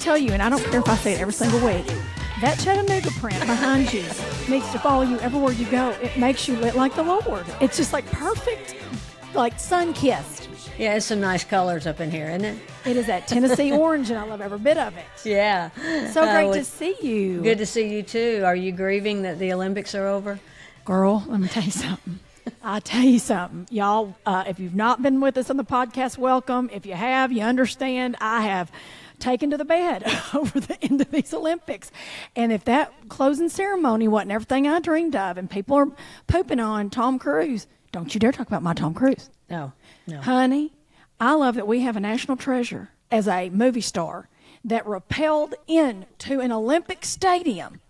tell you, and I don't care if I say it every single week, that Chattanooga print behind you needs to follow you everywhere you go. It makes you lit like the Lord. It's just like perfect, like sun-kissed. Yeah, it's some nice colors up in here, isn't it? It is that Tennessee orange, and I love every bit of it. Yeah. So great to see you. Good to see you, too. Are you grieving that the Olympics are over? Girl, let me tell you something. I'll tell you something. Y'all, if you've not been with us on the podcast, welcome. If you have, you understand. I have taken to the bed over the end of these Olympics. And if that closing ceremony wasn't everything I dreamed of, and people are pooping on Tom Cruise, don't you dare talk about my Tom Cruise. No. Honey, I love that we have a national treasure as a movie star that rappelled into an Olympic stadium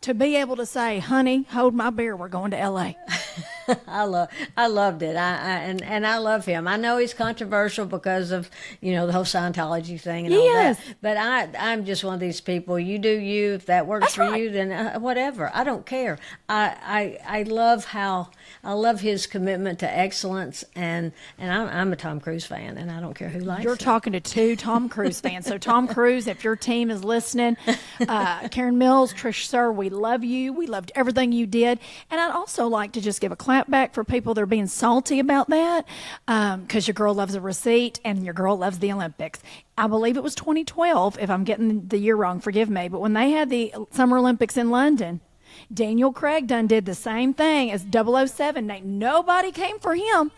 to be able to say, honey, hold my beer, we're going to L.A. I loved it. And I love him. I know he's controversial because of, the whole Scientology thing and all that. But I'm just one of these people. You do you. If that works for you, then whatever. I don't care. I love his commitment to excellence, and I'm a Tom Cruise fan, and I don't care who likes it. You're talking to two Tom Cruise fans. So Tom Cruise, if your team is listening, Karen Mills, Trish Suhr, we love you. We loved everything you did. And I'd also like to just give a clap back for people that are being salty about that, because your girl loves a receipt and your girl loves the Olympics. I believe it was 2012, if I'm getting the year wrong, forgive me, but when they had the Summer Olympics in London, Daniel Craig done did the same thing as 007. Nobody came for him.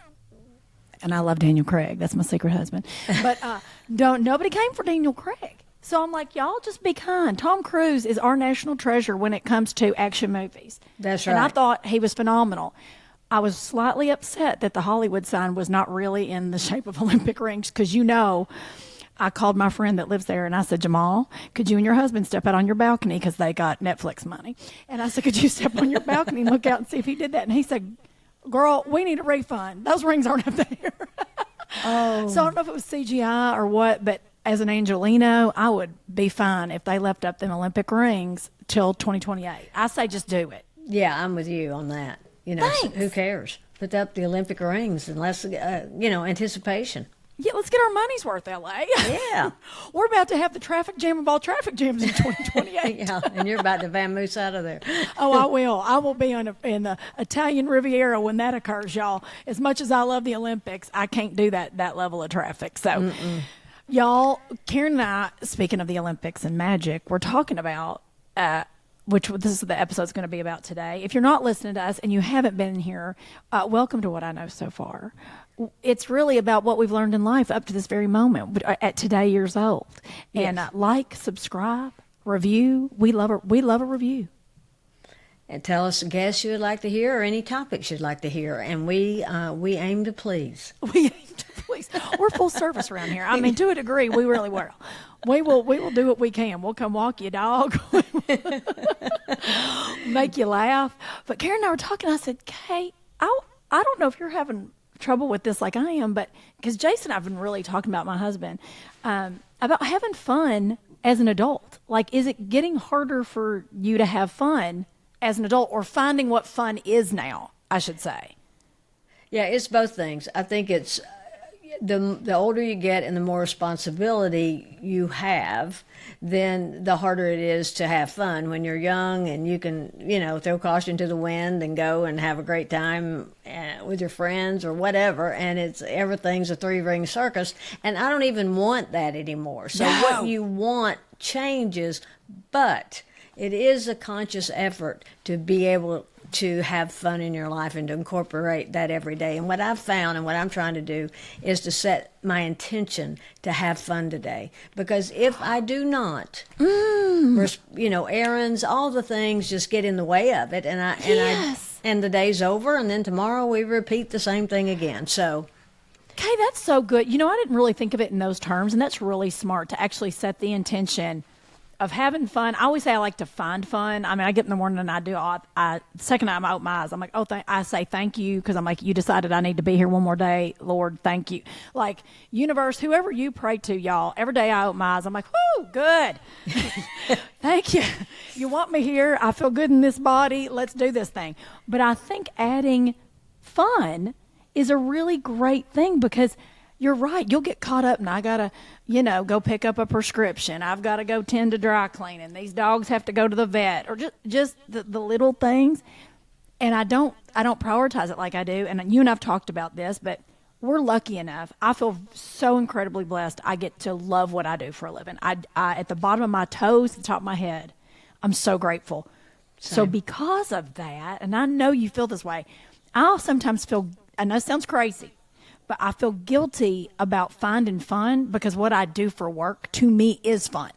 And I love Daniel Craig. That's my secret husband. But nobody came for Daniel Craig. So I'm like, y'all just be kind. Tom Cruise is our national treasure when it comes to action movies. That's right. And I thought he was phenomenal. I was slightly upset that the Hollywood sign was not really in the shape of Olympic rings because, I called my friend that lives there and I said, Jamal, could you and your husband step out on your balcony because they got Netflix money? And I said, could you step on your balcony and look out and see if he did that? And he said, girl, we need a refund. Those rings aren't up there. Oh. So I don't know if it was CGI or what, but as an Angelino, I would be fine if they left up them Olympic rings till 2028. I say just do it. Yeah, I'm with you on that. Thanks. Who cares? Put up the Olympic rings unless, anticipation. Yeah, let's get our money's worth, LA. Yeah. We're about to have the traffic jam of all traffic jams in 2028. Yeah, and you're about to vamoose out of there. Oh, I will. I will be in the Italian Riviera when that occurs, y'all. As much as I love the Olympics, I can't do that level of traffic. So, y'all, Karen and I, speaking of the Olympics and magic, we're talking about which this is the episode's going to be about today. If you're not listening to us and you haven't been here, welcome to What I Know So Far. It's really about what we've learned in life up to this very moment at today years old. And like, subscribe, review. We love a review. And tell us a guest you would like to hear or any topics you'd like to hear. And we aim to please. We aim to please. We're full service around here. I mean, to a degree, we really will. We will do what we can. We'll come walk your dog, make you laugh. But Karen and I were talking. I said, Kate, I don't know if you're having trouble with this like I am, but because Jason and I've been really talking about my husband, about having fun as an adult. Like, is it getting harder for you to have fun as an adult, or finding what fun is now, I should say? Yeah, it's both things. I think it's the older you get and the more responsibility you have, then the harder it is to have fun. When you're young and you can, throw caution to the wind and go and have a great time with your friends or whatever, and everything's a three-ring circus, and I don't even want that anymore. So what you want changes, but it is a conscious effort to be able to have fun in your life and to incorporate that every day. And what I've found and what I'm trying to do is to set my intention to have fun today. Because if I do not, errands, all the things just get in the way of it. And the day's over, and then tomorrow we repeat the same thing again. So, okay, that's so good. I didn't really think of it in those terms, and that's really smart to actually set the intention of having fun. I always say I like to find fun. I mean, I get in the morning and I do. The second time I open my eyes, I'm like, I say thank you, because I'm like, you decided I need to be here one more day, Lord, thank you. Like, universe, whoever you pray to, y'all, every day I open my eyes, I'm like, whoo, good. Thank you. You want me here. I feel good in this body. Let's do this thing. But I think adding fun is a really great thing, because you're right. You'll get caught up, and I gotta, go pick up a prescription. I've got to go tend to dry cleaning. These dogs have to go to the vet, or just the little things. And I don't prioritize it like I do. And you and I've talked about this, but we're lucky enough. I feel so incredibly blessed. I get to love what I do for a living. I at the bottom of my toes, the top of my head, I'm so grateful. Same. So because of that, and I know you feel this way, I'll sometimes feel, I know it sounds crazy, but I feel guilty about finding fun because what I do for work to me is fun.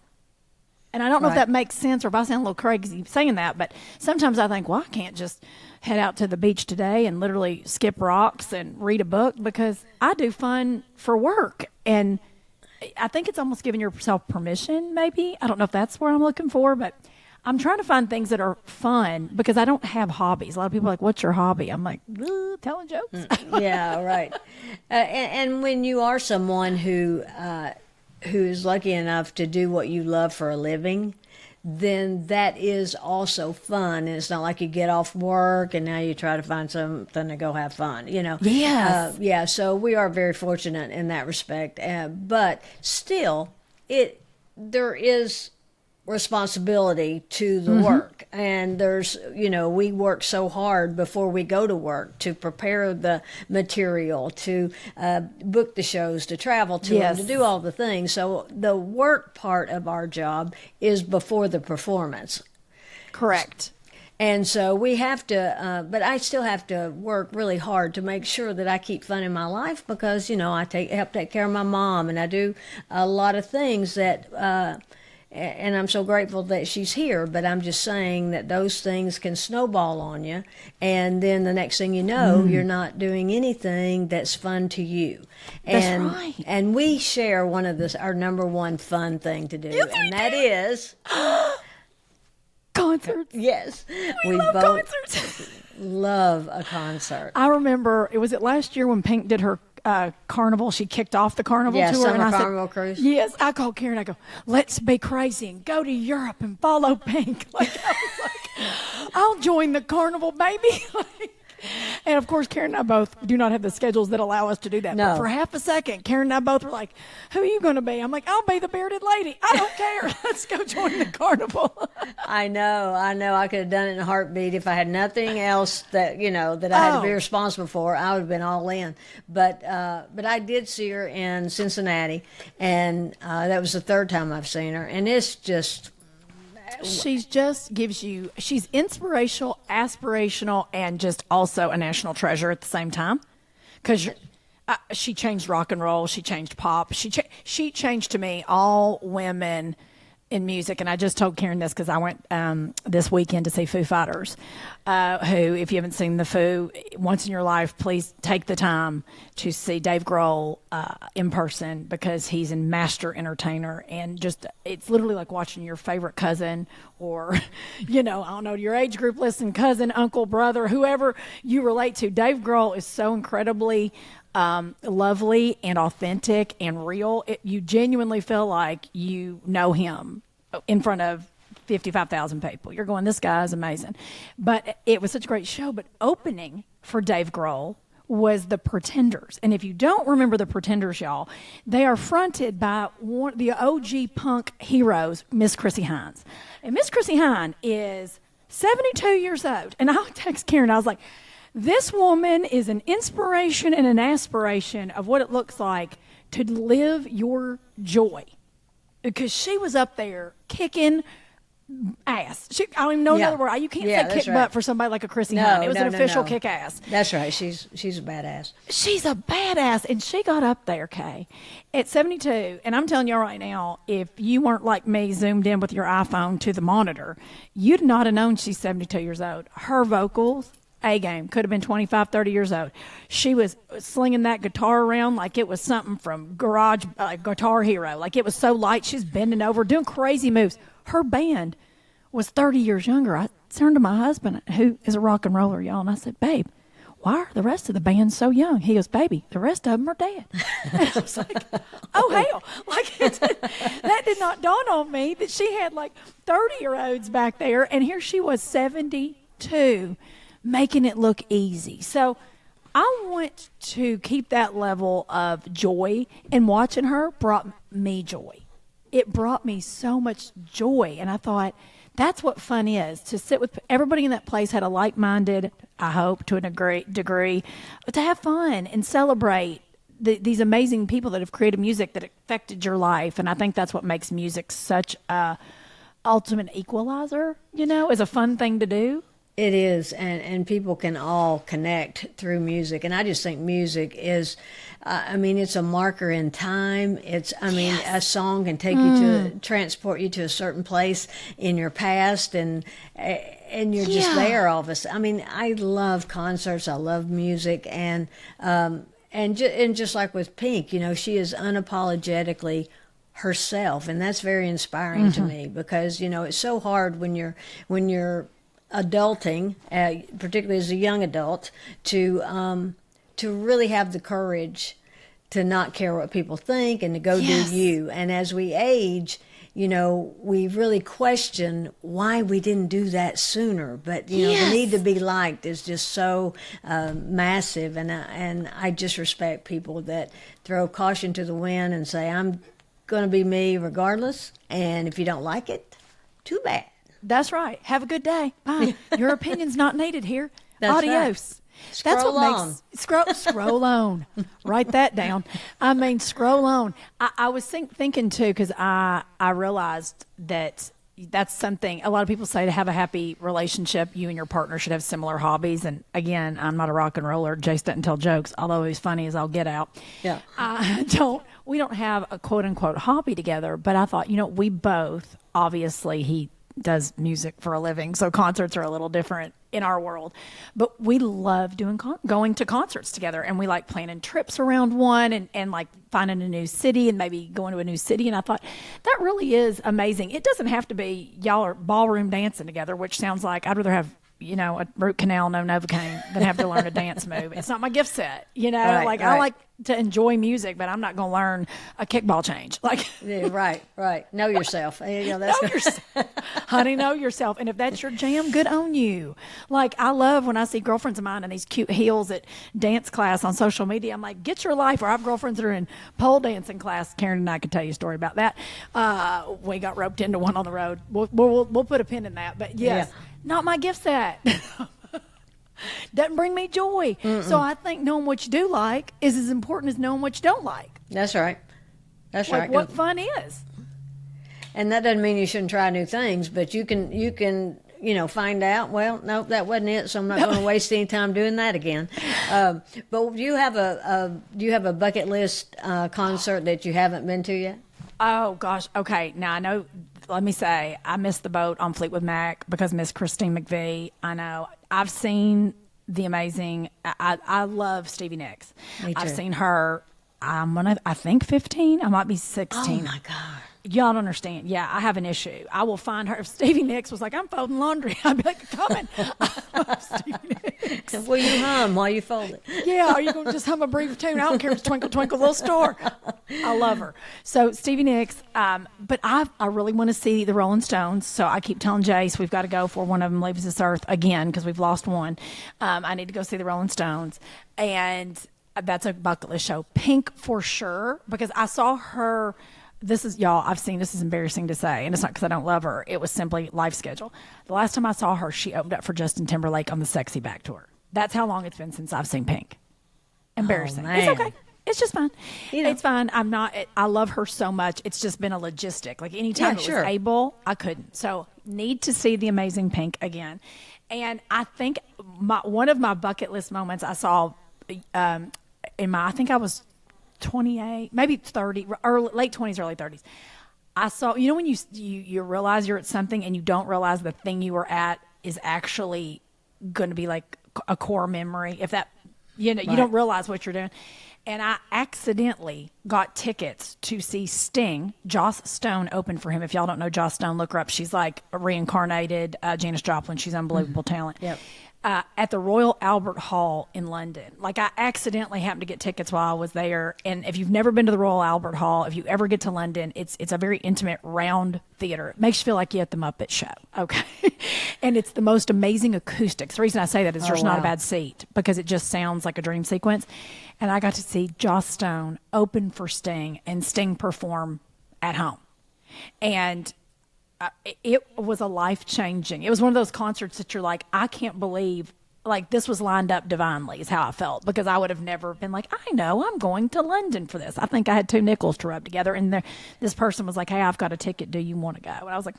And I don't know if that makes sense or if I sound a little crazy saying that, but sometimes I think, well, I can't just head out to the beach today and literally skip rocks and read a book because I do fun for work. And I think it's almost giving yourself permission, maybe. I don't know if that's where I'm looking for, but I'm trying to find things that are fun because I don't have hobbies. A lot of people are like, what's your hobby? I'm like, telling jokes. Yeah, right. And when you are someone who is lucky enough to do what you love for a living, then that is also fun. And it's not like you get off work and now you try to find something to go have fun, Yes. Yeah, so we are very fortunate in that respect. But still, there is responsibility to the work, and there's we work so hard before we go to work to prepare the material, to book the shows, to travel to them, to do all the things. So the work part of our job is before the performance. Correct. And so we have to, but I still have to work really hard to make sure that I keep fun in my life because I help take care of my mom, and I do a lot of things that and I'm so grateful that she's here, but I'm just saying that those things can snowball on you, and then the next thing you know, you're not doing anything that's fun to you. And, that's right. And we share one of our number one fun thing to do, and that is concerts. Yes, we love concerts. Love a concert. I remember, was it last year when Pink did her carnival? She kicked off the carnival tour. Summer and Carnival Cruise. Yes, I called Karen. I go, let's be crazy and go to Europe and follow Pink. I was like, I'll join the carnival, baby. And of course, Karen and I both do not have the schedules that allow us to do that. No. But for half a second, Karen and I both were like, who are you going to be? I'm like, I'll be the bearded lady. I don't care. Let's go join the carnival. I know. I could have done it in a heartbeat if I had nothing else that that I had to be responsible for. I would have been all in. But I did see her in Cincinnati, and that was the third time I've seen her, and it's just. She's just she's inspirational, aspirational, and just also a national treasure at the same time. Because she changed rock and roll, she changed pop, she changed to me all women in music. And I just told Karen this because I went this weekend to see Foo Fighters, who, if you haven't seen the Foo, once in your life, please take the time to see Dave Grohl in person because he's a master entertainer. And just, it's literally like watching your favorite cousin or, I don't know, your age group, listen, cousin, uncle, brother, whoever you relate to. Dave Grohl is so incredibly lovely and authentic and real. You genuinely feel like you know him in front of 55,000 people. You're going, this guy is amazing. But it was such a great show. But opening for Dave Grohl was the Pretenders. And if you don't remember the Pretenders, y'all, they are fronted by one the OG punk heroes, Miss Chrissie Hynde. And Miss Chrissie Hynde is 72 years old. And I text Karen, I was like, this woman is an inspiration and an aspiration of what it looks like to live your joy. Because she was up there kicking ass. I don't even know another word. You can't say kick butt for somebody like a Chrissie Hynde. It was an official kick ass. That's right. She's a badass. She's a badass. And she got up there, Kay, at 72. And I'm telling you right now, if you weren't like me zoomed in with your iPhone to the monitor, you'd not have known she's 72 years old. Her vocals, A-game, could have been 25, 30 years old. She was slinging that guitar around like it was something from Garage Guitar Hero. Like it was so light, she's bending over, doing crazy moves. Her band was 30 years younger. I turned to my husband, who is a rock and roller, y'all, and I said, babe, why are the rest of the band so young? He goes, baby, the rest of them are dead. And I was like, oh, hell. That did not dawn on me that she had like 30-year-olds back there, and here she was 72, making it look easy. So I want to keep that level of joy, and watching her brought me joy. It brought me so much joy, and I thought, that's what fun is, to sit with everybody in that place had a like-minded, I hope, to a degree, but to have fun and celebrate these amazing people that have created music that affected your life. And I think that's what makes music such a ultimate equalizer, is a fun thing to do. It is, and people can all connect through music. And I just think music is, it's a marker in time. A song can take you transport you to a certain place in your past, and you're just there all of a sudden. I love concerts. I love music, and just like with Pink, she is unapologetically herself, and that's very inspiring to me, because it's so hard when you're adulting, particularly as a young adult, to really have the courage to not care what people think and to go do you. And as we age, we really question why we didn't do that sooner. But the need to be liked is just so massive, and I just respect people that throw caution to the wind and say, I'm going to be me regardless, and if you don't like it, too bad. That's right. Have a good day. Bye. Your opinion's not needed here. That's Adios. Right. That's what makes scroll on. Write that down. Scroll on. I was thinking too, because I realized that's something a lot of people say, to have a happy relationship, you and your partner should have similar hobbies. And again, I'm not a rock and roller. Jace doesn't tell jokes, although he's funny as I'll get out. Yeah. We don't have a quote unquote hobby together, but I thought, we both, obviously he does music for a living, so concerts are a little different in our world, but we love going to concerts together, and we like planning trips around one, and like finding a new city and maybe going to a new city. And I thought, that really is amazing. It doesn't have to be y'all are ballroom dancing together, which sounds like I'd rather have a root canal, no Novocaine, than have to learn a dance move. It's not my gift set, Right. I like to enjoy music, but I'm not going to learn a kickball change. Right. Know yourself. Know yourself. Honey, know yourself. And if that's your jam, good on you. I love when I see girlfriends of mine in these cute heels at dance class on social media. I'm like, get your life. Or I have girlfriends that are in pole dancing class. Karen and I could tell you a story about that. We got roped into one on the road. We'll put a pin in that. But yes, not my gift set. Doesn't bring me joy. So I think knowing what you do like is as important as knowing what you don't like. That's right. What fun is. And that doesn't mean you shouldn't try new things, but you can find out, well, no, that wasn't it, so I'm not going to waste any time doing that again. But do you have a bucket list concert that you haven't been to yet? Oh gosh. Okay. Now I know. Let me say, I missed the boat on Fleetwood Mac because Miss Christine McVie. I know. I've seen the amazing. I love Stevie Nicks. Me too. I've seen her. I think 15. I might be 16. Oh my God. Y'all don't understand. Yeah, I have an issue. I will find her. If Stevie Nicks was like, I'm folding laundry, I'd be like, coming. I love Stevie Nicks. Will you hum while you fold it? Yeah, are you going to just hum a brief tune? I don't care if it's Twinkle, Twinkle, Little Star. I love her. So Stevie Nicks, but I really want to see the Rolling Stones. So I keep telling Jace we've got to go before one of them leaves this earth again, because we've lost one. I need to go see the Rolling Stones. And that's a bucket list show. Pink for sure, because I saw her. This is embarrassing to say, and it's not because I don't love her. It was simply life schedule. The last time I saw her, she opened up for Justin Timberlake on the Sexy Back tour. That's how long it's been since I've seen Pink. Embarrassing. Oh, it's okay. It's just fine. It's fine. I love her so much. It's just been a logistic. Anytime was able, I couldn't. So need to see the amazing Pink again. And I think one of my bucket list moments I saw I think I was 28, maybe 30, late 20s, early 30s. I saw, when you realize you're at something and you don't realize the thing you were at is actually going to be like a core memory. If that, you don't realize what you're doing. And I accidentally got tickets to see Sting. Joss Stone opened for him. If y'all don't know Joss Stone, look her up. She's like a reincarnated Janis Joplin. She's unbelievable talent. Yep. at the Royal Albert Hall in London. Like, I accidentally happened to get tickets while I was there. And if you've never been to the Royal Albert Hall, if you ever get to London, it's a very intimate, round theater. It makes you feel like you're at the Muppet Show, okay? And it's the most amazing acoustics. The reason I say that is there's not a bad seat, because it just sounds like a dream sequence. And I got to see Joss Stone open for Sting and Sting perform at home. And it was a life-changing. It was one of those concerts that you're like, I can't believe, like, this was lined up divinely is how I felt, because I would have never been like, I know I'm going to London for this. I think I had two nickels to rub together, and this person was like, hey, I've got a ticket. Do you want to go? And I was like,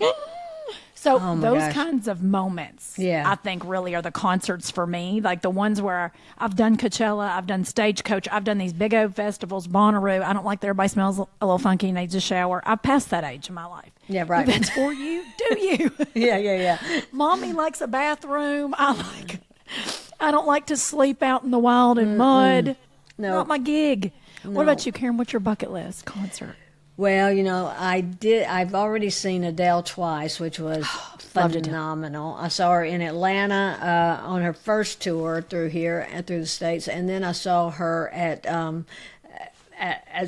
so those kinds of moments, I think, really are the concerts for me. Like the ones where I've done Coachella, I've done Stagecoach, I've done these big old festivals, Bonnaroo. I don't like that everybody smells a little funky and needs a shower. I've passed that age in my life. Yeah, right. If that's for you, do you? Yeah. Mommy likes a bathroom. I don't like to sleep out in the wild and mud. No. Not my gig. No. What about you, Karen? What's your bucket list concert? Well, I've already seen Adele twice, which was phenomenal. I saw her in Atlanta on her first tour through here and through the States, and then I saw her at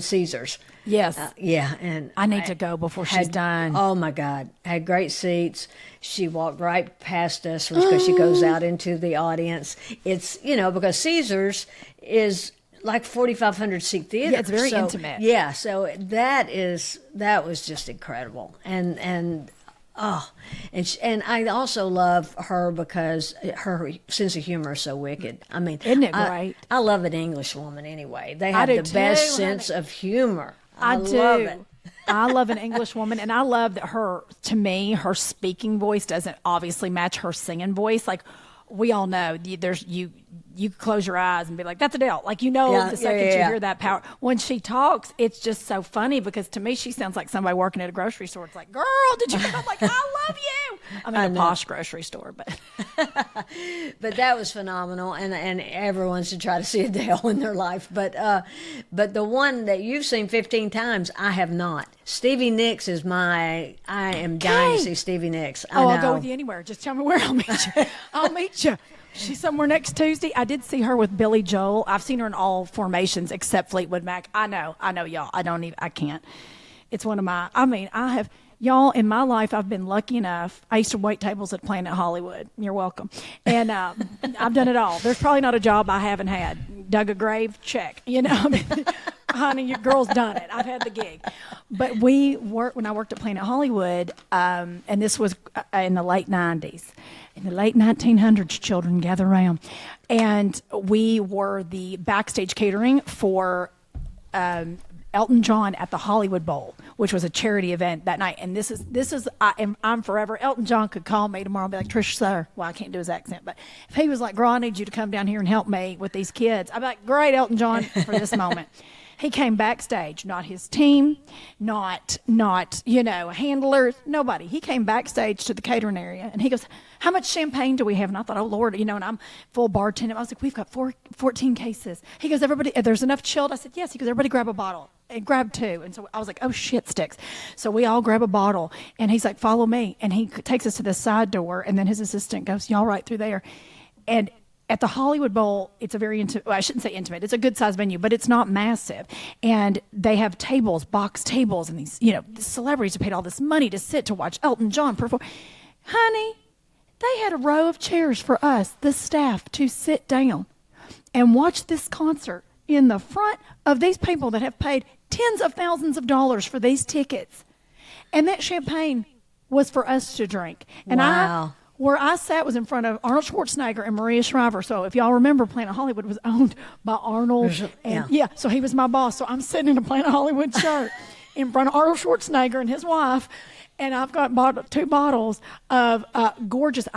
Caesars. Yes. And I need to go before she's done. Oh my God, had great seats. She walked right past us because she goes out into the audience. It's because Caesars is like 4,500 seat theater. Yeah, it's very intimate. Yeah, so that was just incredible, and I also love her because her sense of humor is so wicked. I mean, isn't it great? I love an English woman anyway. They have the best sense of humor. I love it. I love an English woman, and I love that her speaking voice doesn't obviously match her singing voice. Like, we all know you close your eyes and be like, that's Adele. Like, the second you hear that power. When she talks, it's just so funny, because to me, she sounds like somebody working at a grocery store. It's like, girl, did you come? I'm like, I love you. I'm in a posh grocery store, but. But that was phenomenal, and everyone should try to see Adele in their life. But the one that you've seen 15 times, I have not. Stevie Nicks is I am dying to see Stevie Nicks. I'll go with you anywhere. Just tell me where I'll meet you. I'll meet you. She's somewhere next Tuesday. I did see her with Billy Joel. I've seen her in all formations except Fleetwood Mac. I know, y'all. I can't. It's one of my, y'all, in my life, I've been lucky enough. I used to wait tables at Planet Hollywood. You're welcome. And I've done it all. There's probably not a job I haven't had. Dug a grave? Check. Honey, your girl's done it. I've had the gig. But when I worked at Planet Hollywood, and this was in the late 90s. In the late 1900s, children gather around. And we were the backstage catering for Elton John at the Hollywood Bowl, which was a charity event that night. And I'm forever. Elton John could call me tomorrow and be like, Trish, Suhr. Well, I can't do his accent, but if he was like, girl, I need you to come down here and help me with these kids, I'd be like, great, Elton John, for this moment. He came backstage, not his team, not handlers, nobody. He came backstage to the catering area, and he goes, how much champagne do we have? And I thought, oh, Lord, and I'm full bartending. I was like, we've got 14 cases. He goes, everybody, there's enough chilled? I said, yes. He goes, everybody grab a bottle. And grab two. And so I was like, oh, shit sticks. So we all grab a bottle, and he's like, follow me. And he takes us to the side door, and then his assistant goes, y'all right through there. And at the Hollywood Bowl, it's a very intimate, well, I shouldn't say intimate, it's a good sized venue, but it's not massive. And they have tables, box tables, and these, celebrities who paid all this money to sit to watch Elton John perform. Honey, they had a row of chairs for us, the staff, to sit down and watch this concert in the front of these people that have paid tens of thousands of dollars for these tickets. And that champagne was for us to drink. And wow. Where I sat was in front of Arnold Schwarzenegger and Maria Shriver. So if y'all remember, Planet Hollywood was owned by Arnold. So he was my boss. So I'm sitting in a Planet Hollywood shirt in front of Arnold Schwarzenegger and his wife. And I've got two bottles of gorgeous,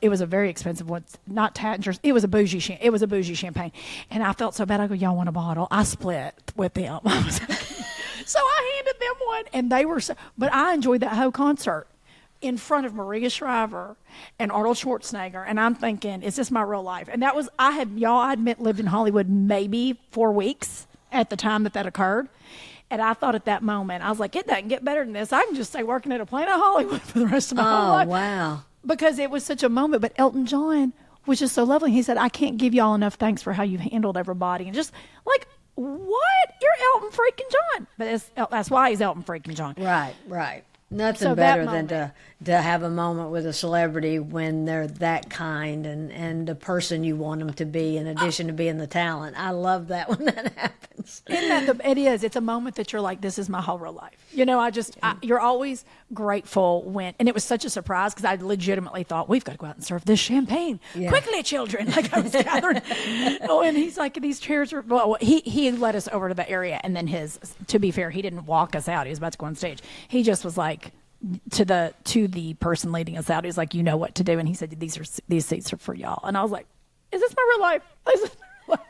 it was a very expensive one, not Tattinger's. It was a bougie champagne. And I felt so bad. I go, y'all want a bottle? I split with them. I was like, so I handed them one, and they were but I enjoyed that whole concert in front of Maria Shriver and Arnold Schwarzenegger, and I'm thinking, is this my real life? And that was, I admit, lived in Hollywood maybe 4 weeks at the time that occurred. And I thought at that moment, I was like, it doesn't get better than this. I can just stay working at a Planet Hollywood for the rest of my whole life. Oh, wow. because it was such a moment. But Elton John was just so lovely. He said, I can't give y'all enough thanks for how you've handled everybody. And just like, what? You're Elton freaking John. But that's why he's Elton freaking John. Right. Nothing So better that than to have a moment with a celebrity when they're that kind and the person you want them to be, in addition to being the talent. I love that when that happens. It is. It's a moment that you're like, this is my whole real life. You know, you're always grateful when, and it was such a surprise because I legitimately thought, we've got to go out and serve this champagne. Yeah. Quickly, children. Like I was gathering. And he's like, these chairs are, well, he led us over to the area. And then to be fair, he didn't walk us out. He was about to go on stage. He just was like, to the person leading us out, he's like, you know what to do. And he said, these seats are for y'all. And I was like, is this my real life? Is this my real life?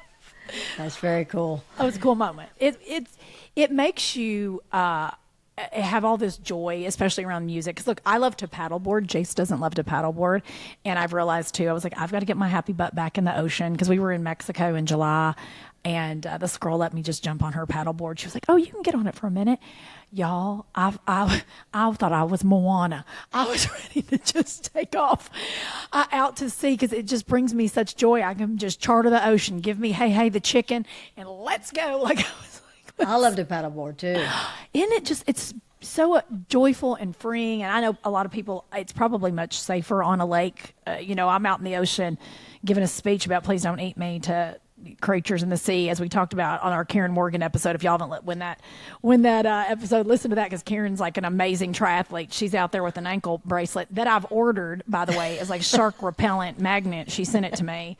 That's very cool. It was a cool moment. It makes you have all this joy, especially around music. Because look, I love to paddleboard. Jace doesn't love to paddleboard, and I've realized too. I was like, I've got to get my happy butt back in the ocean because we were in Mexico in July, and this girl let me just jump on her paddleboard. She was like, "Oh, you can get on it for a minute." Y'all, I thought I was Moana. I was ready to just take off out to sea because it just brings me such joy. I can just charter the ocean, give me hey the chicken, and let's go. Like I was like, I love to paddleboard too. Isn't it just? It's so joyful and freeing. And I know a lot of people. It's probably much safer on a lake. I'm out in the ocean, giving a speech about "Please don't eat me" to creatures in the sea, as we talked about on our Karen Morgan episode. If y'all haven't when that episode, listen to that, because Karen's like an amazing triathlete. She's out there with an ankle bracelet that I've ordered, by the way, as like shark repellent magnet. She sent it to me,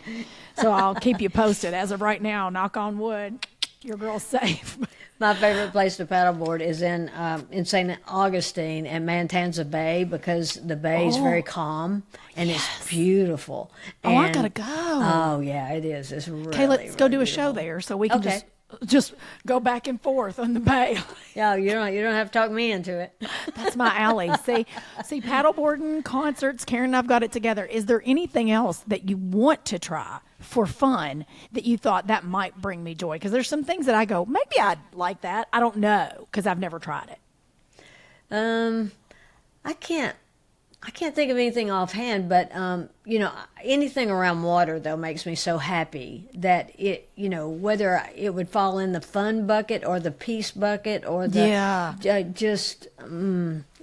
so I'll keep you posted. As of right now, knock on wood, your girl's safe. My favorite place to paddleboard is in St. Augustine at Mantanza Bay, because the bay is very calm and it's beautiful. Oh, I gotta go. Oh yeah, it is. It's really, okay, let's go do a beautiful show there so we can just go back and forth on the bay. Yeah, you don't have to talk me into it. That's my alley. See, paddleboarding, concerts, Karen and I've got it together. Is there anything else that you want to try for fun that you thought that might bring me joy? Because there's some things that I go, maybe I'd like that. I don't know, because I've never tried it. I can't think of anything offhand, but anything around water though makes me so happy that it, whether it would fall in the fun bucket or the peace bucket or the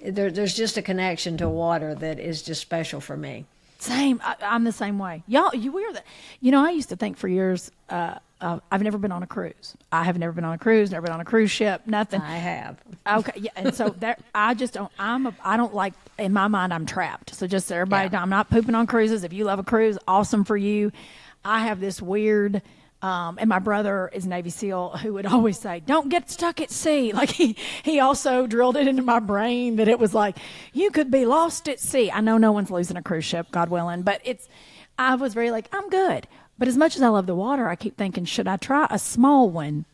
there's just a connection to water that is just special for me. Same. I'm the same way. Y'all, I used to think for years, I've never been on a cruise. I have never been on a cruise, never been on a cruise ship, nothing. I have. Okay. Yeah. And so I just don't, I don't like, in my mind, I'm trapped. So just so everybody, I'm not pooping on cruises. If you love a cruise, awesome for you. I have this weird, and my brother is Navy SEAL, who would always say, don't get stuck at sea. Like he also drilled it into my brain that it was like, you could be lost at sea. I know no one's losing a cruise ship, God willing, but I was very like, I'm good. But as much as I love the water, I keep thinking, should I try a small one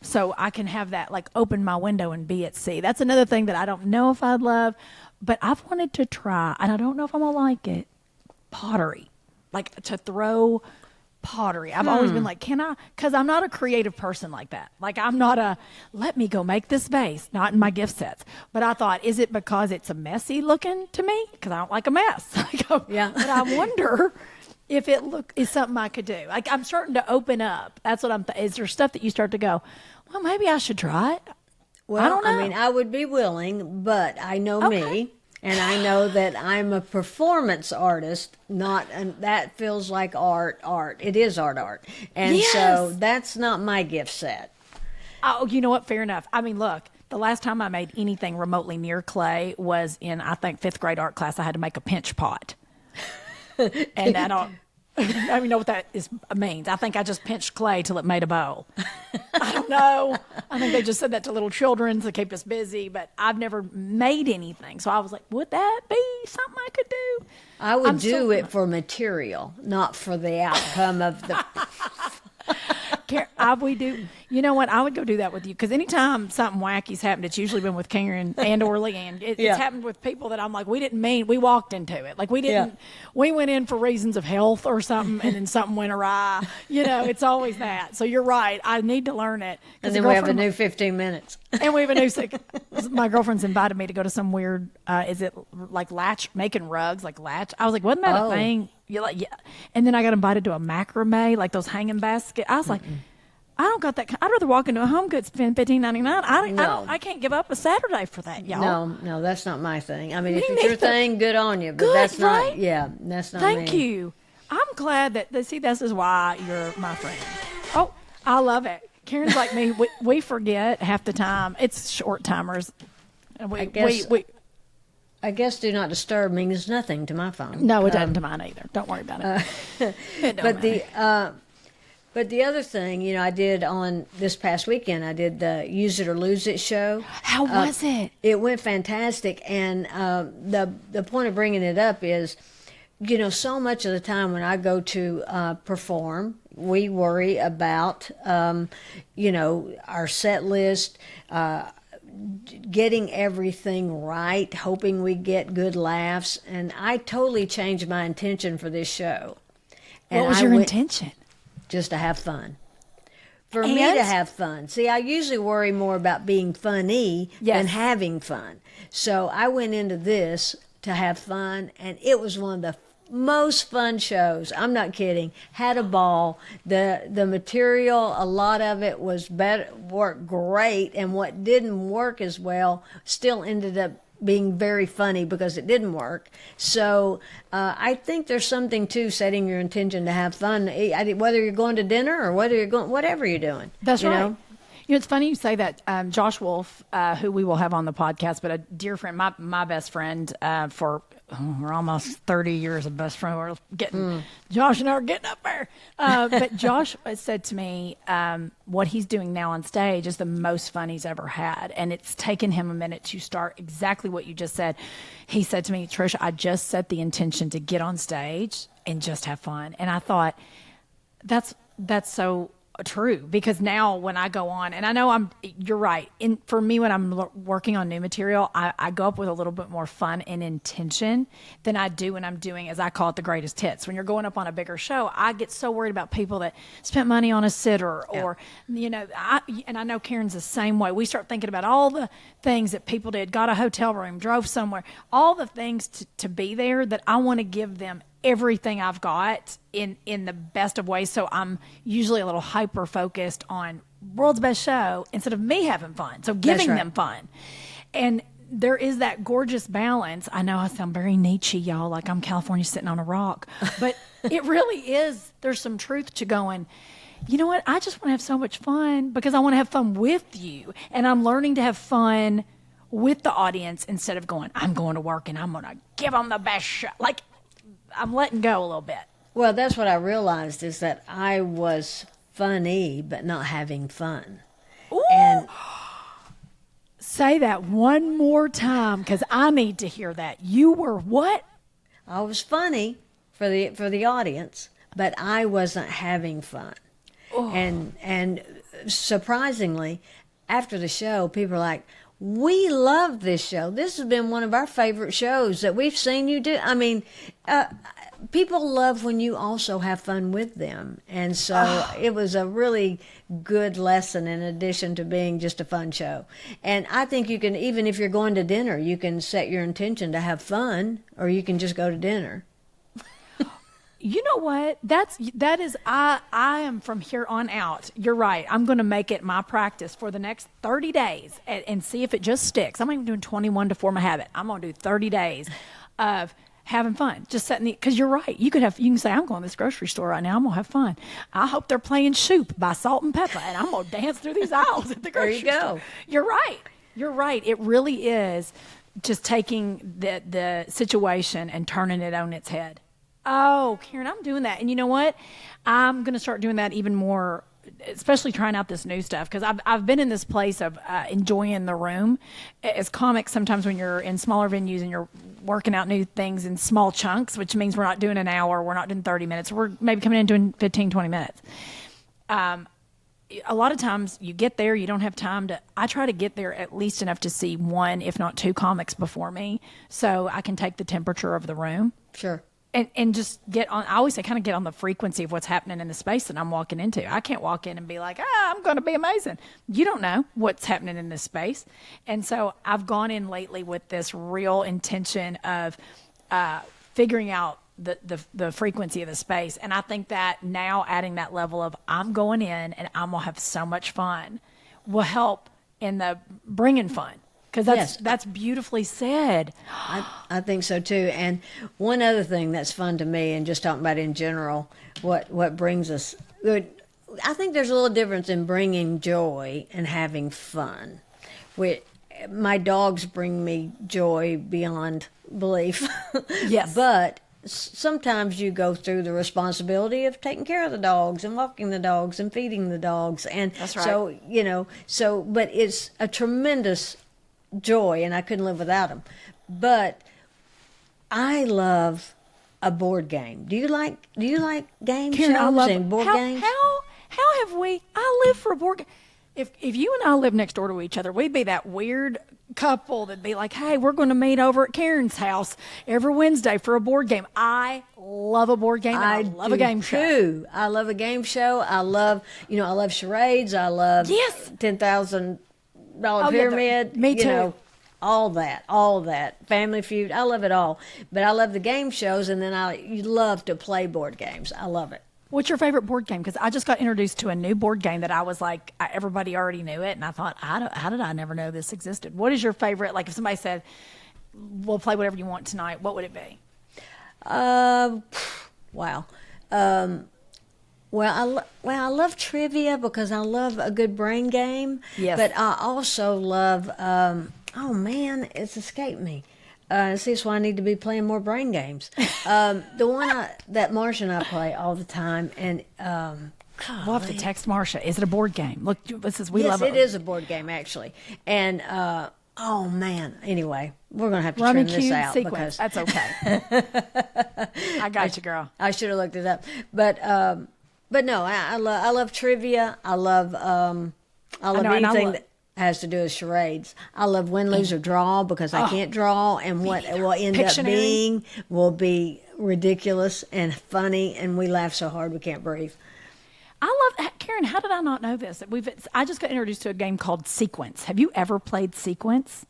so I can have that, like, open my window and be at sea? That's another thing that I don't know if I'd love, but I've wanted to try, and I don't know if I'm going to like it, pottery. Like, to throw pottery. I've always been like, can I? Because I'm not a creative person like that. Like, I'm not let me go make this vase, not in my gift sets. But I thought, is it because it's a messy looking to me? Because I don't like a mess. Yeah. But I wonder if it is something I could do. Like, I'm starting to open up. That's what is there stuff that you start to go, well, maybe I should try it? Well, I don't know. I mean, I would be willing, but I know me, and I know that I'm a performance artist, and that feels like art. It is art. And so that's not my gift set. Oh, you know what? Fair enough. I mean, look, the last time I made anything remotely near clay was in, I think, 5th grade art class. I had to make a pinch pot. And I don't even know what that means. I think I just pinched clay till it made a bowl. I don't know. I think they just said that to little children to keep us busy, but I've never made anything. So I was like, would that be something I could do? I would do it for material, not for the outcome of the... We do. You know what? I would go do that with you because anytime something wacky's happened, it's usually been with Karen and or Leanne. It's happened with people that I'm like, we didn't mean. We walked into it. Like we didn't. Yeah. We went in for reasons of health or something, and then something went awry. It's always that. So you're right. I need to learn it. And then we have a new 15 minutes. And we have a new. My girlfriend's invited me to go to some weird. Is it like making rugs like latch? I was like, wasn't that a thing? You're like, yeah. And then I got invited to a macrame, like those hanging baskets. I was like, I don't got that. I'd rather walk into a Home Goods, spend $15.99. I can't give up a Saturday for that, y'all. No, that's not my thing. I mean, if it's your thing, good on you. But that's not. Right? Yeah, that's not. Thank you. I'm glad that. See, this is why you're my friend. Oh, I love it. Karen's like me. We forget half the time. It's short timers. I guess do not disturb means nothing to my phone. No, it doesn't to mine either. Don't worry about it. But the other thing, I did on this past weekend, I did the Use It or Lose It show. How was it? It went fantastic. And the point of bringing it up is, so much of the time when I go to perform, we worry about, our set list, getting everything right, hoping we get good laughs, and I totally changed my intention for this show. And what was your intention? Just to have fun. For me to have fun. See, I usually worry more about being funny than having fun. So I went into this to have fun, and it was one of the most fun shows. I'm not kidding. Had a ball. The material, a lot of it worked great, and what didn't work as well still ended up being very funny because it didn't work. So I think there's something to setting your intention to have fun, whether you're going to dinner or whether you're going, whatever you're doing. That's right. It's funny you say that. Josh Wolf, who we will have on the podcast, but a dear friend, my best friend we're almost 30 years of best friend. We're getting, Josh and I are getting up there. But Josh said to me, what he's doing now on stage is the most fun he's ever had. And it's taken him a minute to start exactly what you just said. He said to me, Trish, I just set the intention to get on stage and just have fun. And I thought, that's so true, because now when I go on, and I know you're right. For me, when I'm working on new material, I go up with a little bit more fun and intention than I do when I'm doing, as I call it, the greatest hits. When you're going up on a bigger show, I get so worried about people that spent money on a sitter or, and I know Karen's the same way. We start thinking about all the things that people did, got a hotel room, drove somewhere, all the things to be there that I want to give them everything I've got in the best of ways. So I'm usually a little hyper focused on world's best show instead of me having fun. So giving them fun. And there is that gorgeous balance. I know I sound very Nietzsche, y'all, like I'm California sitting on a rock, but it really is. There's some truth to going, you know what? I just want to have so much fun because I want to have fun with you. And I'm learning to have fun with the audience instead of going, I'm going to work and I'm going to give them the best show. Like, I'm letting go a little bit. Well, that's what I realized, is that I was funny but not having fun. Ooh. And say that one more time, because I need to hear that. You were what? I was funny for the audience, but I wasn't having fun. Ooh. And surprisingly, after the show, people are like, we love this show. This has been one of our favorite shows that we've seen you do. I mean, people love when you also have fun with them. And so it was a really good lesson in addition to being just a fun show. And I think you can, even if you're going to dinner, you can set your intention to have fun, or you can just go to dinner. You know what? That is I am from here on out. You're right. I'm going to make it my practice for the next 30 days and see if it just sticks. I'm not even doing 21 to form a habit. I'm going to do 30 days of having fun. Just setting because you're right. You can say, I'm going to this grocery store right now. I'm going to have fun. I hope they're playing Shoop by Salt and Pepper, and I'm going to dance through these aisles at the grocery store. There you go. You're right. You're right. It really is just taking the situation and turning it on its head. Oh, Karen, I'm doing that. And you know what? I'm going to start doing that even more, especially trying out this new stuff, because I've been in this place of enjoying the room. As comics, sometimes when you're in smaller venues and you're working out new things in small chunks, which means we're not doing an hour, we're not doing 30 minutes, we're maybe coming in doing 15, 20 minutes. a lot of times you get there, you don't have time to. I try to get there at least enough to see one, if not two, comics before me, so I can take the temperature of the room. Sure. And just get on. I always say, kind of get on the frequency of what's happening in the space that I'm walking into. I can't walk in and be like, I'm going to be amazing. You don't know what's happening in this space, and so I've gone in lately with this real intention of figuring out the frequency of the space. And I think that now adding that level of I'm going in and I'm going to have so much fun will help in the bringing fun. Because that's beautifully said. I think so too. And one other thing that's fun to me, and just talking about in general, what brings us good, I think there's a little difference in bringing joy and having fun. My dogs bring me joy beyond belief. Yes. But sometimes you go through the responsibility of taking care of the dogs and walking the dogs and feeding the dogs. And that's right. So, but it's a tremendous joy, and I couldn't live without them. But I love a board game. Do you like game Karen, shows and board games? How have we? I live for a board game. If you and I lived next door to each other, we'd be that weird couple that'd be like, hey, we're going to meet over at Karen's house every Wednesday for a board game. I love a board game. And I love a game show. Too. I love a game show. I love charades. I love $10,000 pyramid. Me too. All that. Family Feud. I love it all. But I love the game shows, and then I love to play board games. I love it. What's your favorite board game? Because I just got introduced to a new board game that I was like, everybody already knew it. And I thought, how did I never know this existed? What is your favorite? Like if somebody said, we'll play whatever you want tonight, what would it be? Wow. Well, I love trivia because I love a good brain game. Yes. But I also love, oh man, it's escaped me. See, that's why I need to be playing more brain games. The one that Marsha and I play all the time, and we'll have to text Marsha. Is it a board game? Look, we yes, love it. Yes, it is a board game actually. And oh man, anyway, we're gonna have to Rummy trim this Cube out sequence. because That's okay. I got you, girl. I should have looked it up, but no, I love trivia. I love anything that has to do with charades. I love win, lose, or draw because I can't draw, and what it will end up being will be ridiculous and funny, and we laugh so hard we can't breathe. I love Karen. How did I not know this? I just got introduced to a game called Sequence. Have you ever played Sequence?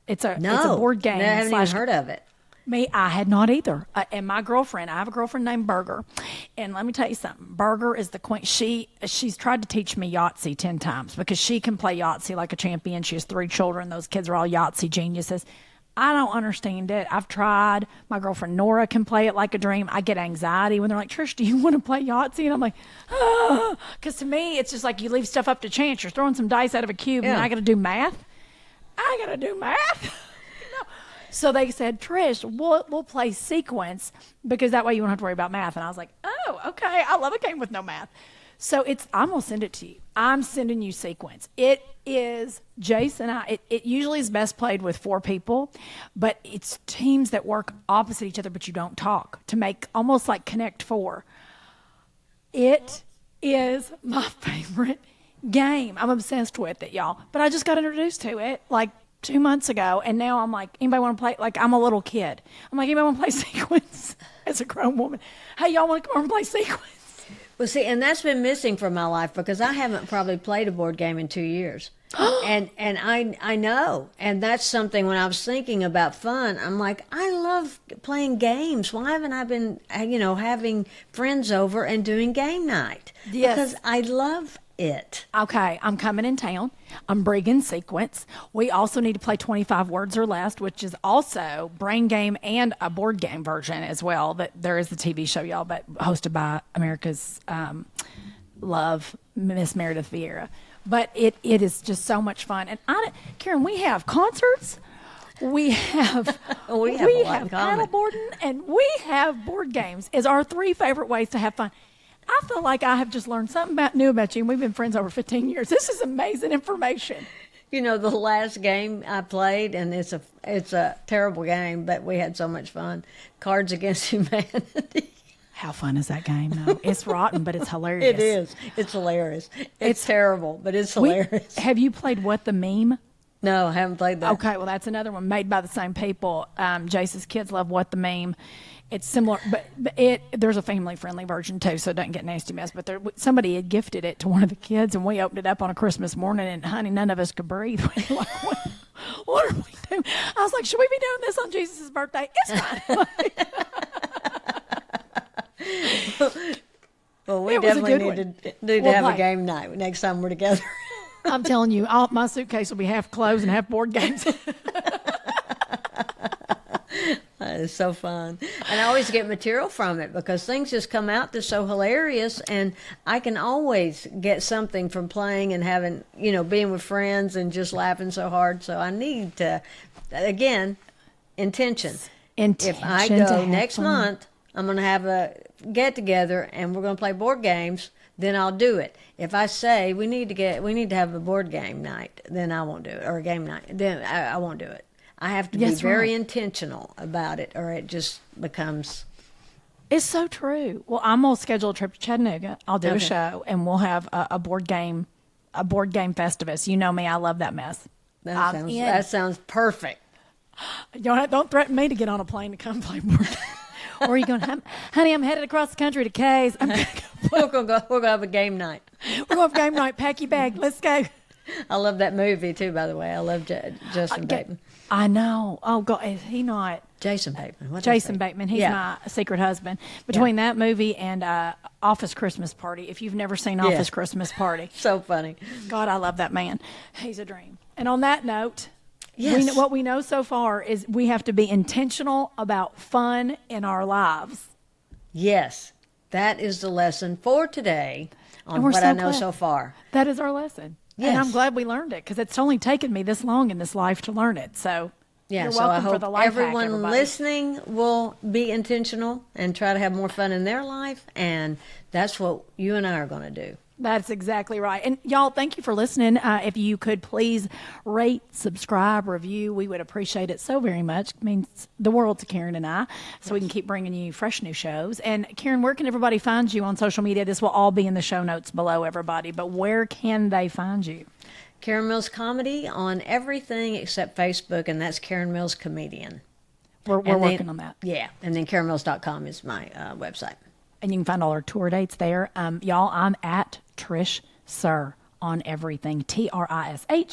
It's a board game. I haven't even heard of it. I had not either. And my girlfriend, I have a girlfriend named Burger, and let me tell you something. Burger is the queen. She's tried to teach me Yahtzee 10 times because she can play Yahtzee like a champion. She has 3 children. Those kids are all Yahtzee geniuses. I don't understand it. I've tried. My girlfriend Nora can play it like a dream. I get anxiety when they're like, Trish, do you want to play Yahtzee? And I'm like, because to me, it's just like you leave stuff up to chance. You're throwing some dice out of a cube, and I got to do math. So they said, Trish, we'll play Sequence because that way you won't have to worry about math. And I was like, oh, okay. I love a game with no math. So I'm going to send it to you. I'm sending you Sequence. It is Jason and I. It usually is best played with 4 people, but it's teams that work opposite each other, but you don't talk to make almost like Connect 4. It is my favorite game. I'm obsessed with it, y'all. But I just got introduced to it like 2 months ago, and now I'm like, anybody want to play? Like, I'm a little kid. I'm like, anybody want to play Sequence? As a grown woman, hey, y'all want to come over and play Sequence? Well, see, and that's been missing from my life because I haven't probably played a board game in 2 years. and I know, and that's something when I was thinking about fun, I'm like, I love playing games. Why haven't I been, having friends over and doing game night? Yes. Because I love it. Okay, I'm coming in town. I'm bringing Sequence. We also need to play 25 words or less, which is also brain game and a board game version as well. That there is the TV show, y'all, but hosted by America's love, Miss Meredith Vieira. But it is just so much fun. And Karen, we have concerts. We have paddleboarding, and we have board games as our 3 favorite ways to have fun. I feel like I have just learned something new about you, and we've been friends over 15 years. This is amazing information. The last game I played, and it's a terrible game, but we had so much fun. Cards Against Humanity. How fun is that game, though? It's rotten, but it's hilarious. It is. It's hilarious. It's terrible, but it's hilarious. Have you played What the Meme? No, I haven't played that. Okay, well, that's another one made by the same people. Jace's kids love What the Meme. It's similar, but there's a family-friendly version, too, so it doesn't get nasty mess. But somebody had gifted it to one of the kids, and we opened it up on a Christmas morning, and, honey, none of us could breathe. We were like, what are we doing? I was like, should we be doing this on Jesus' birthday? It's fine. Well, we It was a definitely good need to We'll have play. a game night next time we're together. I'm telling you, my suitcase will be half clothes and half board games. It's so fun. And I always get material from it because things just come out that's so hilarious, and I can always get something from playing and having, being with friends and just laughing so hard. So I need to, again, intention. If I go next month, I'm going to have a get-together and we're going to play board games, then I'll do it. If I say we need to have a board game night, then I won't do it, or a game night, then I won't do it. I have to be very intentional about it, or it just becomes... It's so true. Well, I'm going to schedule a trip to Chattanooga. I'll do a show, and we'll have a board game festivus. You know me, I love that mess. That sounds perfect. Don't threaten me to get on a plane to come play board game. Or are you going, honey, I'm headed across the country to Kay's. We're going to have a game night. We're going to have game night. Pack your bag. Let's go. I love that movie, too, by the way. I love Justin Bateman. I know. Oh, God, is he not? Jason Bateman. Jason Bateman. He's my secret husband. Between that movie and Office Christmas Party, if you've never seen Office Christmas Party. So funny. God, I love that man. He's a dream. And on that note, what we know so far is we have to be intentional about fun in our lives. Yes. That is the lesson for today on what I know so far. That is our lesson. Yes. And I'm glad we learned it because it's only taken me this long in this life to learn it. So you're welcome I hope for the life everyone hack, everybody. Listening will be intentional and try to have more fun in their life. And that's what you and I are going to do. That's exactly right. And y'all, thank you for listening. If you could please rate, subscribe, review, we would appreciate it so very much. It means the world to Karen and I, so we can keep bringing you fresh new shows. And Karen, where can everybody find you on social media? This will all be in the show notes below, everybody. But where can they find you? Karen Mills Comedy on everything except Facebook, and that's Karen Mills Comedian. We're working on that. Yeah, and then KarenMills.com is my website. And you can find all our tour dates there. Y'all, I'm at Trish Suhr on everything. TrishSuhr.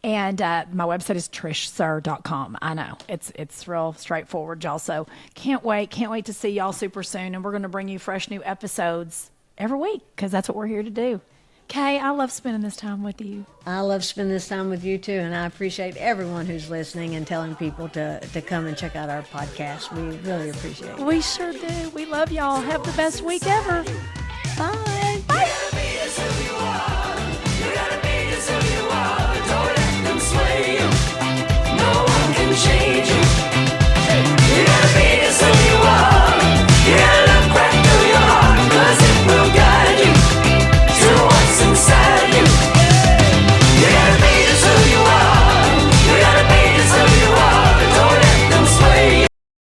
And my website is trishsuhr.com. I know. It's real straightforward, y'all. So can't wait to see y'all super soon. And we're going to bring you fresh new episodes every week because that's what we're here to do. Kay, I love spending this time with you. I love spending this time with you, too, and I appreciate everyone who's listening and telling people to come and check out our podcast. We really appreciate it. We sure do. We love y'all. Have the best week ever. Bye.